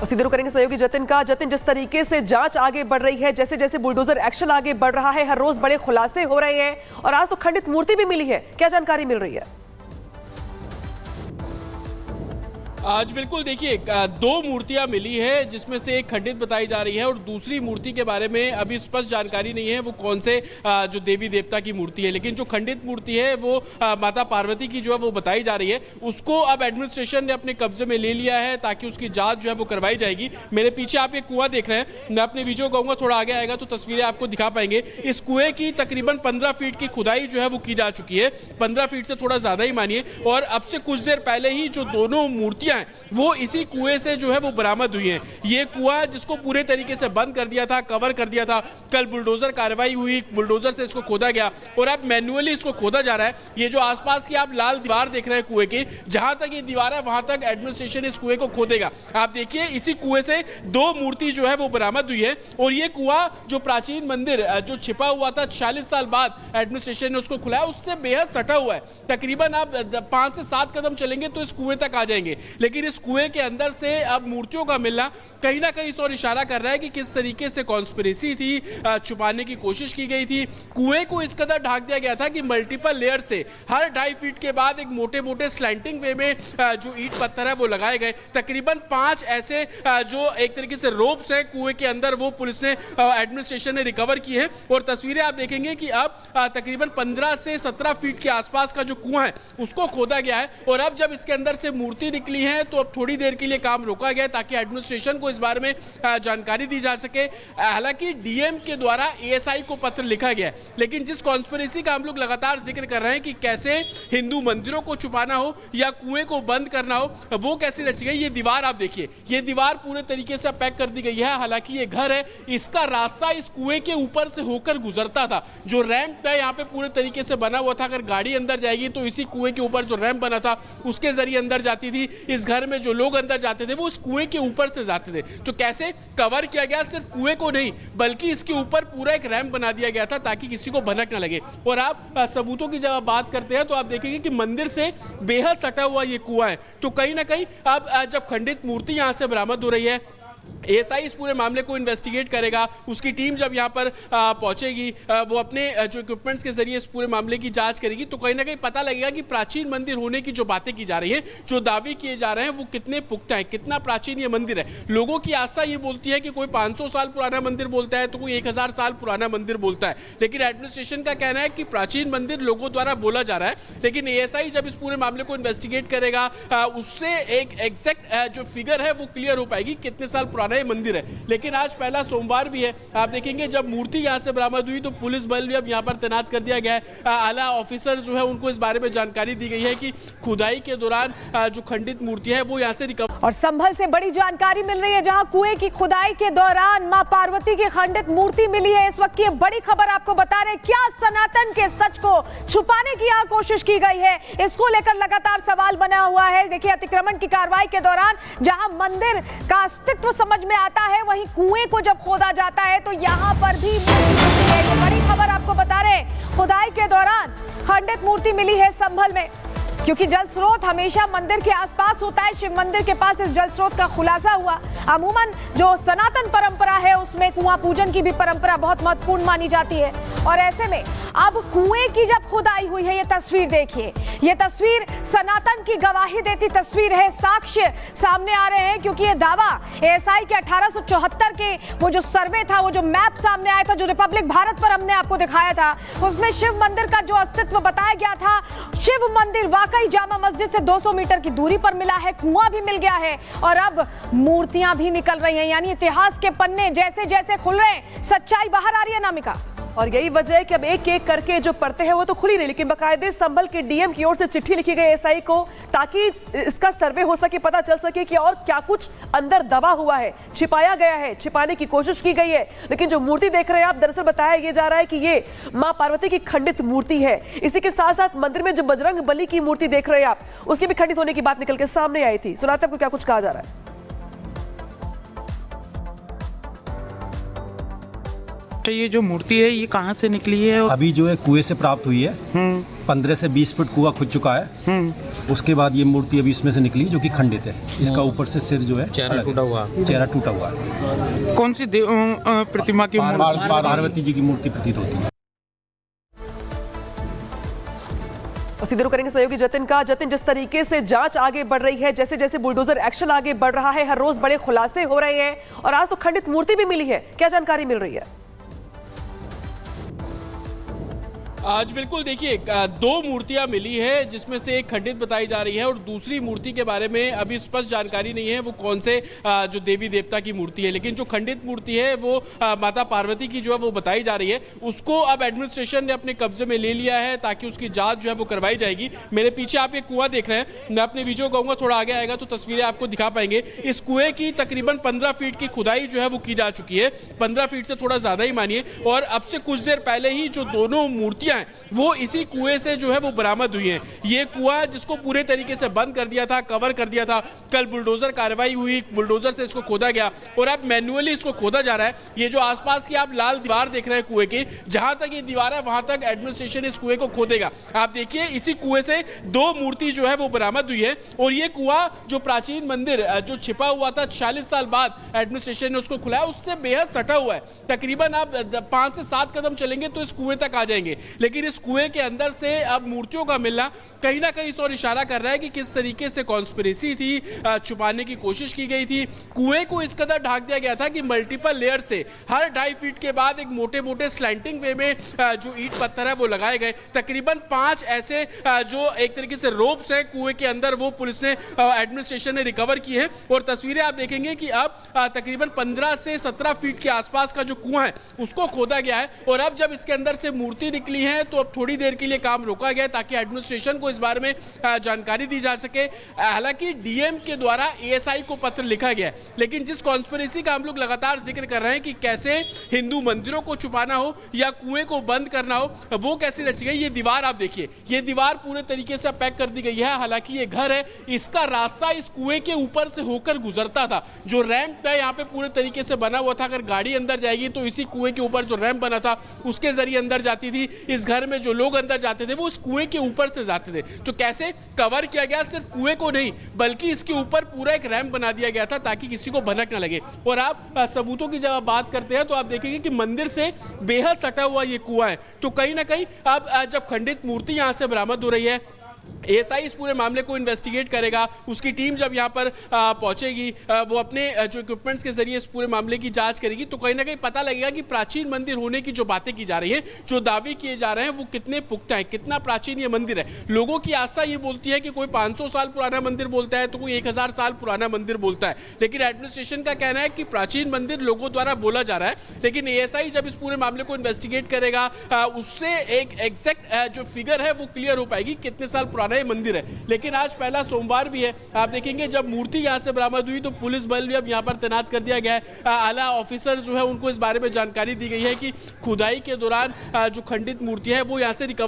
और सीधे रुख करेंगे सहयोगी जतिन का। जतिन, जिस तरीके से जांच आगे बढ़ रही है, जैसे जैसे बुलडोजर एक्शन आगे बढ़ रहा है, हर रोज बड़े खुलासे हो रहे हैं और आज तो खंडित मूर्ति भी मिली है, क्या जानकारी मिल रही है? आज बिल्कुल देखिए, दो मूर्तियां मिली है जिसमें से एक खंडित बताई जा रही है और दूसरी मूर्ति के बारे में अभी स्पष्ट जानकारी नहीं है वो कौन से जो देवी देवता की मूर्ति है। लेकिन जो खंडित मूर्ति है वो माता पार्वती की जो है वो बताई जा रही है। उसको अब एडमिनिस्ट्रेशन ने अपने कब्जे में ले लिया है ताकि उसकी जांच जो है वो करवाई जाएगी। मेरे पीछे आप एक कुआं देख रहे हैं, मैं अपने वीडियो कहूंगा थोड़ा आगे आएगा तो तस्वीरें आपको दिखा पाएंगे। इस कुएं की तकरीबन 15 फीट की खुदाई जो है वो की जा चुकी है, 15 फीट से थोड़ा ज्यादा ही मानिए। और अब से कुछ देर पहले ही जो दोनों मूर्तियां वो इसी कुएं से जो है वो बरामद हुई हैं। ये कुआं जिसको पूरे तरीके से बंद कर दिया था, कवर कर दिया था, कल बुलडोजर कार्रवाई हुई, बुलडोजर से इसको खोदा गया और अब मैन्युअली इसको खोदा जा रहा है। ये जो आसपास की आप लाल दीवार देख रहे हैं कुएं की, जहां तक ये दीवार है वहां तक एडमिनिस्ट्रेशन इस कुएं को खोदेगा। आप देखिए, इसी कुएं से दो मूर्ति जो है वो बरामद हुई है और ये कुआं जो प्राचीन मंदिर जो छिपा हुआ था 46 साल बाद एडमिनिस्ट्रेशन ने उसको खुलाया, उससे बेहद सटा हुआ है। तकरीबन आप 5 से 7 कदम चलेंगे तो इस कुएं तक आ जाएंगे। लेकिन इस कुएं के अंदर से अब मूर्तियों का मिलना कहीं ना कहीं इस ओर इशारा कर रहा है कि किस तरीके से कॉन्स्पिरेसी थी, छुपाने की कोशिश की गई थी। कुएं को इस कदर ढक दिया गया था कि मल्टीपल लेयर से हर 2.5 फीट के बाद एक मोटे मोटे स्लैंटिंग वे में जो ईंट पत्थर है वो लगाए गए। तकरीबन 5 ऐसे जो एक तरीके से रोप्स है कुएं के अंदर, वो पुलिस ने एडमिनिस्ट्रेशन ने रिकवर की है। और तस्वीरें आप देखेंगे कि अब तकरीबन 15 से 17 फीट के आसपास का जो कुआं है उसको खोदा गया है और अब जब इसके अंदर से मूर्ति निकली है तो अब थोड़ी देर के लिए काम रोका गया ताकि एडमिनिस्ट्रेशन को इस बारे में जानकारी दी जा सके। हालांकि डीएम के द्वारा एएसआई को पत्र लिखा गया है, लेकिन जिस कॉन्स्पिरेसी का हम लोग लगातार जिक्र कर रहे हैं कि कैसे हिंदू मंदिरों को छुपाना हो या कुएं को बंद करना हो, वो कैसे रची गई। ये दीवार आप देखिए, ये दीवार पूरे तरीके से पैक कर दी गई है। हालांकि ये घर है, इसका रास्ता इस कुएं के ऊपर से होकर गुजरता था। जो रैंप है यहाँ पे पूरे तरीके से बना हुआ था, अगर गाड़ी अंदर जाएगी तो इसी कुएं के ऊपर जो रैंप बना था उसके जरिए अंदर जाती थी। इस घर में जो लोग अंदर जाते थे वो इस कुएं के ऊपर से जाते थे। तो कैसे कवर किया गया, सिर्फ कुएं को नहीं बल्कि इसके ऊपर पूरा एक रैंप बना दिया गया था ताकि किसी को भनक ना लगे। और आप सबूतों की जब बात करते हैं तो आप देखेंगे कि मंदिर से बेहद सटा हुआ ये कुआं है। तो कहीं ना कहीं आप जब खंडित मूर्ति यहां से बरामद हो रही है, एएसआई इस पूरे मामले को इन्वेस्टिगेट करेगा। उसकी टीम जब यहाँ पर पहुंचेगी, वो अपने जो इक्विपमेंट्स के जरिए इस पूरे मामले की जांच करेगी तो कहीं ना कहीं पता लगेगा कि प्राचीन मंदिर होने की जो बातें की जा रही हैं, जो दावे किए जा रहे हैं, वो कितने पुख्ता है, कितना प्राचीन ये मंदिर है। लोगों की आस्था ये बोलती है कि कोई 500 साल पुराना मंदिर बोलता है तो कोई 1000 साल पुराना मंदिर बोलता है, लेकिन एडमिनिस्ट्रेशन का कहना है कि प्राचीन मंदिर लोगों द्वारा बोला जा रहा है। लेकिन एएसआई जब इस पूरे मामले को इन्वेस्टिगेट करेगा, उससे एक एग्जैक्ट जो फिगर है वो क्लियर हो पाएगी कितने साल पुराना ये मंदिर है। लेकिन आज पहला सोमवार भी है, आप देखेंगे जब मूर्ति यहां से बरामद हुई तो पुलिस बल भी अब यहां पर तैनात कर दिया गया है। आला ऑफिसर जो है उनको इस बारे में जानकारी दी गई है कि खुदाई के दौरान जो खंडित मूर्ति है वो यहां से रिकवर। और संभल से बड़ी जानकारी मिल रही है, जहां कुएं की खुदाई के दौरान मां पार्वती की खंडित मूर्ति मिली है। इस वक्त की बड़ी खबर आपको बता रहे, क्या सनातन के सच को छुपाने की यहां कोशिश की गई है, इसको लेकर लगातार सवाल बना हुआ है। देखिए, अतिक्रमण की कार्रवाई के दौरान जहां मंदिर का अस्तित्व समझ में आता है, वहीं कुएं को जब खोदा जाता है तो यहां पर भी मूर्ति है। ये बड़ी खबर आपको बता रहे, खुदाई के दौरान खंडित मूर्ति मिली है संभल में, क्योंकि जल स्रोत हमेशा मंदिर के आसपास होता है। शिव मंदिर के पास इस जल स्रोत का खुलासा हुआ। अमूमन जो सनातन परंपरा है उसमें कुआं पूजन की भी परंपरा बहुत महत्वपूर्ण मानी जाती है। और ऐसे में अब कुएं की जब खुदाई हुई है, ये तस्वीर देखिए, ये तस्वीर सनातन की गवाही देती तस्वीर है। साक्ष्य सामने आ रहे हैं, क्योंकि ये दावा एएसआई के 1874 के वो जो सर्वे था, वो जो मैप सामने आया था, जो रिपब्लिक भारत पर हमने आपको दिखाया था, उसमें शिव मंदिर का जो अस्तित्व बताया गया था। शिव मंदिर वाकई जामा मस्जिद से 200 मीटर की दूरी पर मिला है, कुआं भी मिल गया है और अब मूर्तियां भी निकल रही हैं। यानी इतिहास के पन्ने जैसे जैसे खुल रहे हैं, सच्चाई बाहर आ रही है नामिका। और यही वजह है कि अब एक एक करके जो परतें हैं वो तो खुली नहीं, लेकिन बाकायदे संभल के डीएम की ओर से चिट्ठी लिखी गई एएसआई को ताकि इसका सर्वे हो सके, पता चल सके कि और क्या कुछ अंदर दबा हुआ है, छिपाया गया है, छिपाने की कोशिश की गई है। लेकिन जो मूर्ति देख रहे हैं आप, दरअसल बताया ये जा रहा है कि ये मां पार्वती की खंडित मूर्ति है। इसी के साथ साथ मंदिर में जो बजरंग बली की मूर्ति देख रहे हैं आप, उसकी भी खंडित होने की बात निकल के सामने आई थी। सुनाते आपको क्या कुछ कहा जा रहा है। ये जो मूर्ति है ये कहाँ से निकली है? अभी जो है कुएं से प्राप्त हुई है 15 से 20 फुट कुआं खुद चुका है। उसके बाद ये मूर्ति अभी इसमें से निकली जो कि खंडित है। इसका ऊपर से सिर जो है चेहरा टूटा हुआ है। कौन सी प्रतिमा की पार्वती जी की मूर्ति प्रतीत होती है। सीधे रुख करेंगे सहयोगी जतिन का। जतिन, जिस तरीके से जांच आगे बढ़ रही है, जैसे जैसे बुलडोजर एक्शन आगे बढ़ रहा है, हर रोज बड़े खुलासे हो रहे हैं और आज तो खंडित मूर्ति भी मिली है, क्या जानकारी मिल रही है? आज बिल्कुल देखिए, दो मूर्तियां मिली है जिसमें से एक खंडित बताई जा रही है और दूसरी मूर्ति के बारे में अभी स्पष्ट जानकारी नहीं है वो कौन से जो देवी देवता की मूर्ति है। लेकिन जो खंडित मूर्ति है वो माता पार्वती की जो है वो बताई जा रही है। उसको अब एडमिनिस्ट्रेशन ने अपने कब्जे में ले लिया है ताकि उसकी जांच जो है वो करवाई जाएगी। मेरे पीछे आप एक कुआं देख रहे हैं, मैं अपने वीडियो कहूंगा थोड़ा आगे आएगा तो तस्वीरें आपको दिखा पाएंगे। इस कुएं की तकरीबन 15 फीट की खुदाई जो है वो की जा चुकी है, 15 फीट से थोड़ा ज्यादा ही मानिए। और अब से कुछ देर पहले ही जो दोनों मूर्तियां वो इसी कुएं से जो है वो बरामद हुई हैं। ये कुआं जिसको पूरे तरीके से बंद कर दिया था, कवर कर दिया था, कल बुलडोजर कार्रवाई हुई, बुलडोजर से इसको खोदा गया और अब मैन्युअली इसको खोदा जा रहा है। ये जो आसपास की आप लाल दीवार देख रहे हैं कुएं की, जहां तक ये दीवार है वहां तक एडमिनिस्ट्रेशन इस कुएं को खोदेगा। आप देखिए, इसी कुएं से दो मूर्ति जो है वो बरामद हुई है और ये कुआं जो प्राचीन मंदिर जो छिपा हुआ था 46 साल बाद एडमिनिस्ट्रेशन ने उसको खुलाया, उससे बेहद सटा हुआ है। तकरीबन आप 5 से 7 कदम चलेंगे तो इस कुएं तक आ जाएंगे। लेकिन इस कुएं के अंदर से अब मूर्तियों का मिलना कहीं ना कहीं इस ओर इशारा कर रहा है कि किस तरीके से कॉन्स्पिरेसी थी, छुपाने की कोशिश की गई थी। कुएं को इस कदर ढाक दिया गया था कि मल्टीपल लेयर से हर 2.5 फीट के बाद एक मोटे मोटे स्लैंटिंग वे में जो ईंट पत्थर है वो लगाए गए। तकरीबन 5 ऐसे जो एक तरीके से रोप्स है कुएं के अंदर, वो पुलिस ने एडमिनिस्ट्रेशन ने रिकवर की है। और तस्वीरें आप देखेंगे कि अब तकरीबन 15 से 17 फीट के आसपास का जो कुआं है उसको खोदा गया है और अब जब इसके अंदर से मूर्ति निकली है तो अब थोड़ी देर के लिए काम रोका गया ताकि एडमिनिस्ट्रेशन को इस बारे में जानकारी दी जा सके। हालांकि डीएम के द्वारा एएसआई को पत्र लिखा गया है, लेकिन जिस कॉन्स्पिरेसी का हम लोग लगातार जिक्र कर रहे हैं कि कैसे हिंदू मंदिरों को छुपाना हो या कुएं को बंद करना हो, वो कैसे रची गई। ये दीवार आप देखिए, ये दीवार पूरे तरीके से पैक कर दी गई है। हालांकि ये घर है, इसका रास्ता इस कुएं के ऊपर से होकर गुजरता था। जो रैंप है यहाँ पे पूरे तरीके से बना हुआ था, अगर गाड़ी अंदर जाएगी तो इसी कुएं के ऊपर जो रैंप बना था उसके जरिए अंदर जाती थी। इस घर में जो लोग अंदर जाते थे वो उस कुएं के ऊपर से जाते थे। तो कैसे कवर किया गया, सिर्फ कुएं को नहीं बल्कि इसके ऊपर पूरा एक रैंप बना दिया गया था ताकि किसी को भनक ना लगे। और आप सबूतों की जब आप बात करते हैं तो आप देखेंगे कि मंदिर से बेहद सटा हुआ ये कुआं है। तो कहीं ना कहीं आप जब खंडित मूर्ति यहां से बरामद हो रही है, एएसआई इस पूरे मामले को इन्वेस्टिगेट करेगा। उसकी टीम जब यहाँ पर पहुंचेगी, वो अपने जो इक्विपमेंट्स के जरिए इस पूरे मामले की जांच करेगी तो कहीं ना कहीं पता लगेगा कि प्राचीन मंदिर होने की जो बातें की जा रही हैं, जो दावे किए जा रहे हैं, वो कितने पुख्ता है, कितना प्राचीन ये मंदिर है। लोगों की आस्था ये बोलती है कि कोई 500 साल पुराना मंदिर बोलता है तो कोई 1000 साल पुराना मंदिर बोलता है, लेकिन एडमिनिस्ट्रेशन का कहना है कि प्राचीन मंदिर लोगों द्वारा बोला जा रहा है। लेकिन एएसआई जब इस पूरे मामले को इन्वेस्टिगेट करेगा, उससे एक एग्जैक्ट जो फिगर है वो क्लियर हो पाएगी कितने साल पुराना ये मंदिर है। लेकिन आज पहला सोमवार भी है, आप देखेंगे जब मूर्ति यहां से बरामद हुई तो पुलिस बल भी अब यहां पर तैनात कर दिया गया है। आला ऑफिसर जो है उनको इस बारे में जानकारी दी गई है कि खुदाई के दौरान जो खंडित मूर्ति है वो यहां से रिकवर